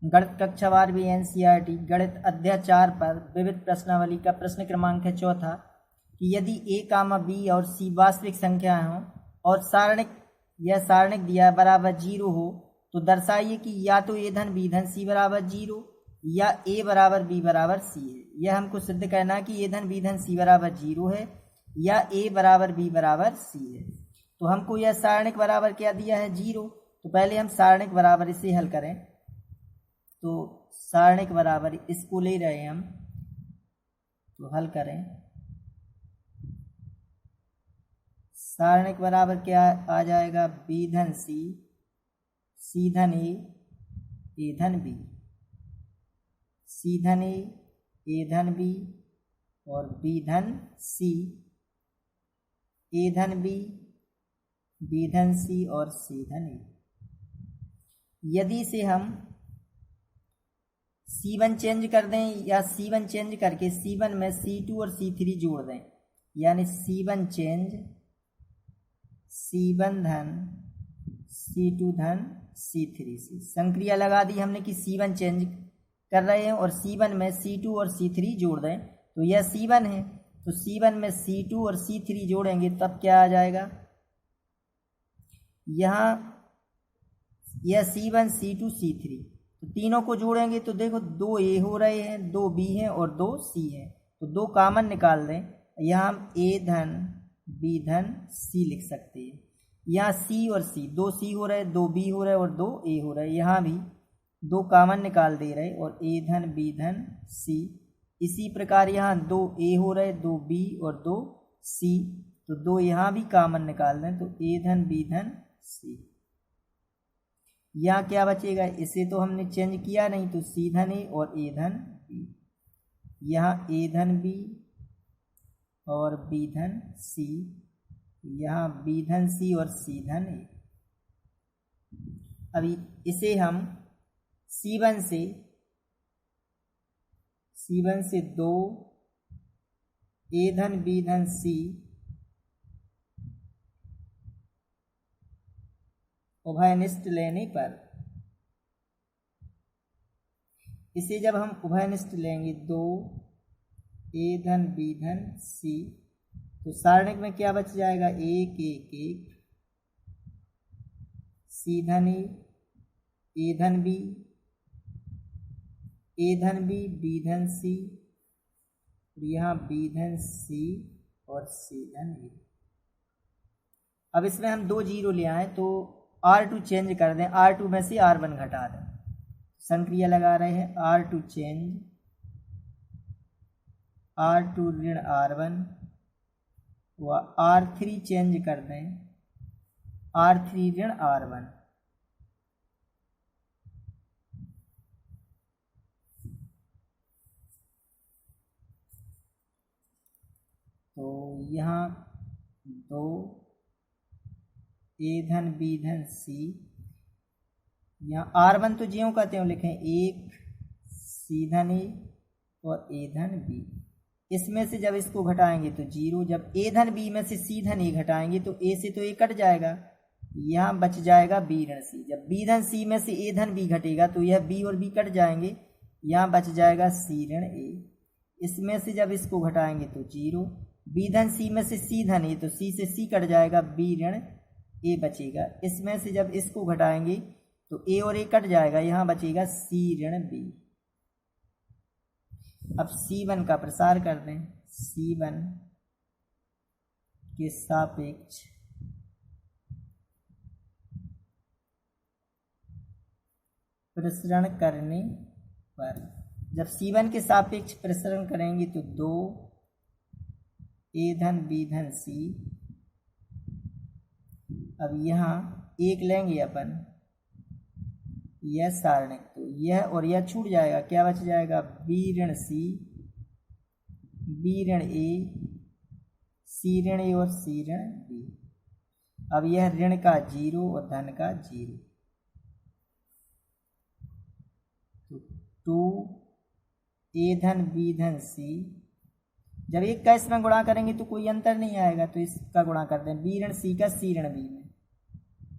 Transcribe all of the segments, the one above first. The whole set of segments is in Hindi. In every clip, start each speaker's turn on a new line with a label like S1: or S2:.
S1: गणित कक्षावार भी एनसीईआरटी गणित अध्याय 4 पर विविध प्रश्नावली का प्रश्न क्रमांक है चौथा कि यदि ए कामा बी और सी वास्तविक संख्या हों और सारणिक दिया बराबर 0 हो तो दर्शाइए कि या तो ए धन बी धन सी बराबर 0 या ए बराबर बी बराबर सी है। यह हमको सिद्ध करना है कि ए धन बी धन सी बराबर 0 है या ए बराबर बी बराबर सी है। तो हमको यह सारणिक बराबर क्या दिया है 0। तो पहले हम सारणिक बराबर इसे हल करें। तो सारणिक बराबर इसको ले रहे हैं हम, तो हल करें। सारणिक बराबर क्या आ जाएगा, बी धन सी धन ए धन बी, सी धन ए धन बी और बी धन सी, ए धन बी धन सी और सी धन ए। यदि से हम C1 चेंज कर दें या C1 चेंज करके C1 में C2 और C3 जोड़ दें, यानी C1 चेंज C1 धन C2 धन C3 से संक्रिया लगा दी हमने कि C1 चेंज कर रहे हैं और C1 में C2 और C3 जोड़ दें तो यह C1 है। तो C1 में C2 और C3 जोड़ेंगे तब क्या आ जाएगा, यहाँ यह C1 C2 C3 तो तीनों को जोड़ेंगे तो देखो 2 ए हो रहे हैं, 2 बी हैं और 2 सी हैं। तो 2 कॉमन निकाल दें, यहाँ हम ए धन बी धन सी लिख सकते हैं। यहाँ सी और सी 2 सी हो रहे, 2 बी हो रहे और 2 ए हो रहे, यहाँ भी 2 कॉमन निकाल दे रहे और ए धन बी धन सी। इसी प्रकार यहाँ 2 ए हो रहे, 2 बी और 2 सी, तो 2 यहाँ भी कॉमन निकाल दें तो ए धन बी धन सी। यहाँ क्या बचेगा, इसे तो हमने चेंज किया नहीं तो सी धन ए और ए धन बी, यहाँ ए धन बी और बी धन सी, यहाँ बी धन सी और सी धन ए। अभी इसे हम C1 से 2 ए धन बी धन सी उभयनिष्ठ लेने पर, इसे जब हम उभयनिष्ठ लेंगे 2 ए धन बी धन सी तो सारणिक में क्या बच जाएगा, 1 1 1 सी धन ए धन बी बी धन सी, यहाँ बी धन सी और सी धन ए। अब इसमें हम 2 जीरो ले आए तो R2 चेंज कर दें, R2 में से R1 घटा दें। संक्रिया लगा रहे हैं, R2 चेंज R2 ऋण R1 व R3 चेंज कर दें, R3 ऋण R1। तो यहाँ 2 ए धन बी धन सी, यहाँ R1 तो ज्यों का त्यों लिखें, 1 सी धन ए और ए धन बी। इसमें से जब इसको घटाएंगे तो 0, जब ए धन बी में से सी धन ए घटाएंगे तो ए से तो ए कट जाएगा, यहाँ बच जाएगा बी ऋण सी। जब बी धन सी में से ए धन बी घटेगा तो यह बी और बी कट जाएंगे, यहाँ बच जाएगा सी ऋण ए। इसमें से जब इसको घटाएंगे तो 0, बी धन सी में से सी धन ए तो सी से सी कट जाएगा, बी ऋण ए बचेगा। इसमें से जब इसको घटाएंगे तो ए और ए कट जाएगा, यहाँ बचेगा सी ऋण बी। अब C1 का प्रसार कर दें, C1 के सापेक्ष प्रसरण करने पर, जब C1 के सापेक्ष प्रसरण करेंगे तो 2 ए धन बी धन सी। अब यहाँ 1 लेंगे अपन, यह सारणिक तो यह और यह छूट जाएगा, क्या बच जाएगा, बी ऋण सी बी ऋण ए सी ऋण ए और सी ऋण बी। अब यह ऋण का 0 और धन का 0, तो 2 ए धन बी धन सी। जब एक का इसमें गुणा करेंगे तो कोई अंतर नहीं आएगा, तो इसका गुणा कर दें, बी ऋण सी का सी ऋण बी में,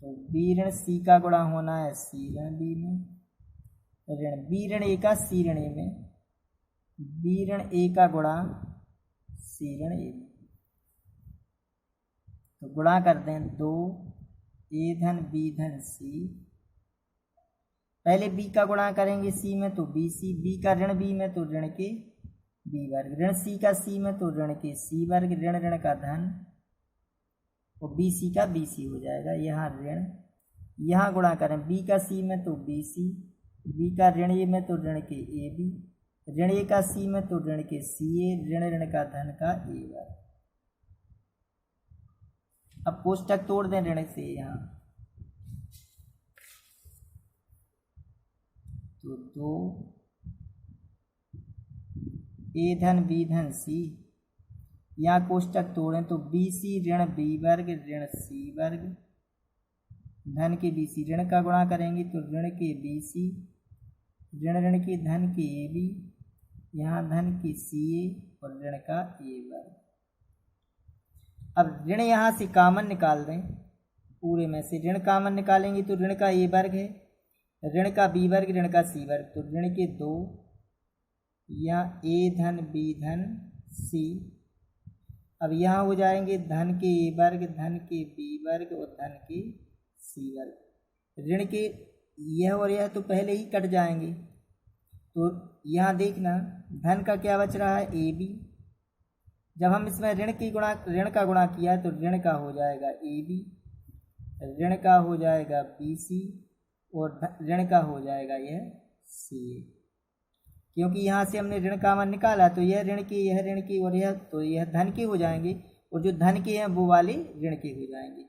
S1: तो बी ऋण सी का गुणा होना है सी ऋण बी में, ऋण बी ऋण ए का सी ऋण ए में, बी ऋण ए का गुणा सी ऋण ए में। तो गुणा कर दें 2 ए धन बी धन सी। पहले बी का गुणा करेंगे सी में तो बी सी, बी का ऋण बी में तो ऋण के बी वर्ग, ऋण सी का सी में तो ऋण के सी वर्ग, ऋण ऋण का धन और बी सी का बी सी हो जाएगा। यहाँ ऋण, यहाँ गुणा करें बी का सी में तो बी सी, बी का ऋण ए में तो ऋण के ए बी, ऋण ए का सी में तो ऋण के सी ए, ऋण ऋण का धन का ए वर्ग। अब कोष्टक तोड़ दें ऋण से यहाँ, तो 2 ए धन बी धन सी, यहाँ कोष्टक तोड़ें तो बी सी ऋण बी वर्ग ऋण सी वर्ग, धन के बी सी, ऋण का गुणा करेंगे तो ऋण के बी सी, ऋण ऋण के धन के ए बी, यहाँ धन के सी ए और ऋण का ए वर्ग। अब ऋण यहाँ से कॉमन निकाल दें, पूरे में से ऋण कॉमन निकालेंगे तो ऋण का ए वर्ग है, ऋण का बी वर्ग ऋण का सी वर्ग, तो ऋण के 2 यहाँ ए धन बी धन सी। अब यहाँ हो जाएंगे धन के ए वर्ग धन के बी वर्ग और धन के सी वर्ग। ऋण के यह और यह तो पहले ही कट जाएंगे, तो यहाँ देखना धन का क्या बच रहा है ए बी। जब हम इसमें ऋण का गुणा किया तो ऋण का हो जाएगा ए बी, ऋण का हो जाएगा बी सी और ऋण का हो जाएगा यह सी ए। क्योंकि यहाँ से हमने ऋण कॉमन निकाला तो यह ऋण के यह ऋण के और यह तो यह धन के हो जाएंगे और जो धन के हैं वो वाले ऋण के हो जाएंगे।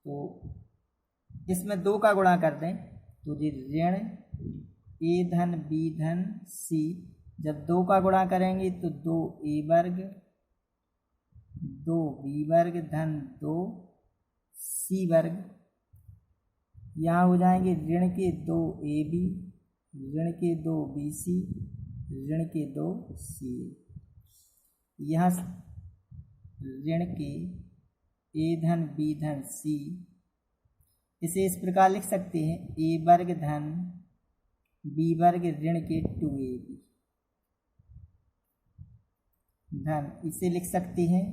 S1: तो इसमें 2 का गुणा कर दें तो जी ऋण ए धन बी धन सी, जब 2 का गुणा करेंगे तो 2 ए वर्ग 2 बी वर्ग धन 2 सी वर्ग। यहाँ हो जाएंगे ऋण के 2 ए बी ऋण के 2 बी सी ऋण के 2 सी ए। यहाँ ऋण के ए धन बी धन सी, इसे इस प्रकार लिख सकते हैं ए वर्ग धन बी वर्ग ऋण के 2 ए बी धन, इसे लिख सकते हैं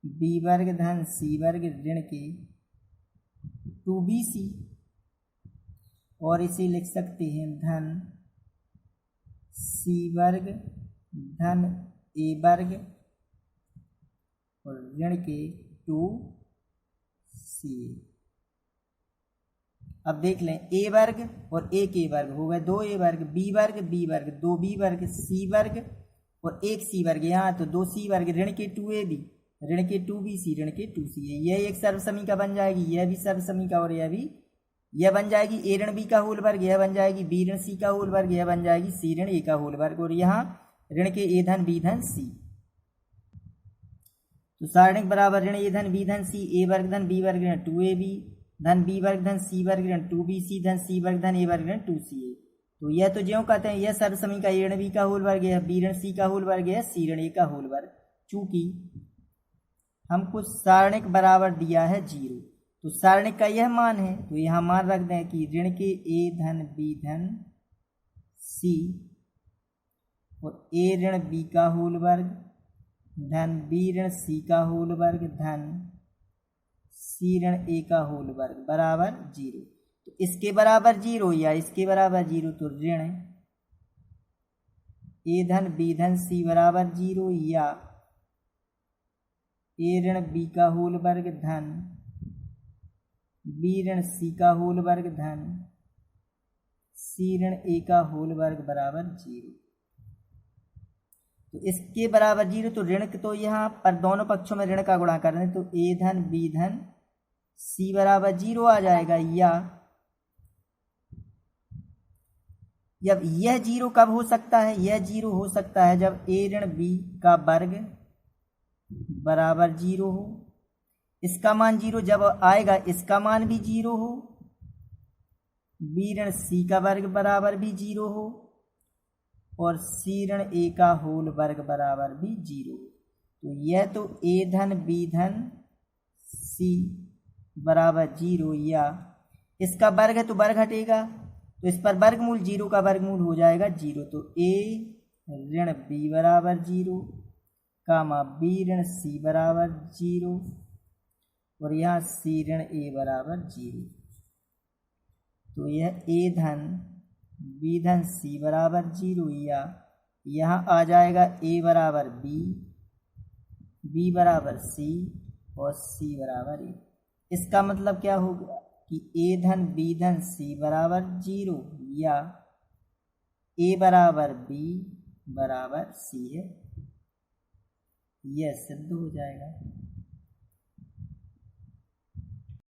S1: बी वर्ग धन सी वर्ग ऋण के 2 बी सी, और इसे लिख सकते हैं धन सी वर्ग धन ए वर्ग और ऋण के 2 सी। अब देख लें ए वर्ग और एक ए वर्ग हो गए 2 ए वर्ग, बी वर्ग 2 बी वर्ग सी वर्ग और 1 सी वर्ग, यहाँ तो 2 सी वर्ग, ऋण के 2 ए बी ऋण के 2 बी सी ऋण के 2 सी ए। यह एक सर्वसमीका बन जाएगी, यह भी सर्वसमीका और यह भी, यह बन जाएगी ए ऋण बी का होल वर्ग, यह बन जाएगी बी ऋण सी का होल वर्ग, यह बन जाएगी सी ऋण ए का होल वर्ग और यहाँ ऋण के ए धन बी धन सी। तो सारणिक बराबर ऋण ए धन बी धन सी ए वर्ग धन बी वर्ग ऋण 2 ए बी धन बी वर्ग धन सी वर्ग ऋण 2 बी सी धन सी वर्ग धन ए वर्ग ऋण 2 सी ए। तो यह तो ज्यों कहते हैं यह सर्वसमीका ए ऋण बी का होल वर्ग, यह बी ऋण सी का होल वर्ग, यह सी ऋण ए का होल वर्ग। चूंकि हमको सारणिक बराबर दिया है 0, तो सारणिक का यह मान है तो यहाँ मान रख दें कि ऋण के ए धन बी धन सी और ए ऋण बी का होल वर्ग धन बी ऋण सी का होल वर्ग धन सी ऋण ए का होल वर्ग बराबर 0। तो इसके बराबर 0 या इसके बराबर 0, तो ऋण ए धन बी धन सी बराबर 0 या ए ऋण बी का होल वर्ग धन बी ऋण सी का होल वर्ग धन सी ऋण ए का होल वर्ग बराबर 0। तो इसके बराबर 0, तो ऋण तो यहाँ पर दोनों पक्षों में ऋण का गुणा कर दें तो ए धन बी धन सी बराबर 0 आ जाएगा। या जब यह 0 कब हो सकता है, यह 0 हो सकता है जब ए ऋण बी का वर्ग बराबर 0 हो, इसका मान 0 जब आएगा इसका मान भी 0 हो, बी ऋण सी का वर्ग बराबर भी 0 हो और सी ऋण ए का होल वर्ग बराबर भी 0 हो। तो यह तो ए धन बी धन सी बराबर 0 या इसका वर्ग है तो वर्ग हटेगा तो इस पर वर्गमूल 0 का वर्गमूल हो जाएगा 0। तो a ऋण b बराबर 0 कामा b ऋण c बराबर 0 और यहाँ c ऋण a बराबर 0। तो यह a धन b धन c बराबर 0 या यहाँ आ जाएगा a बराबर b बराबर c और c बराबर a। इसका मतलब क्या होगा कि a धन b धन c बराबर 0 या a बराबर b बराबर c है। यह सिद्ध हो जाएगा।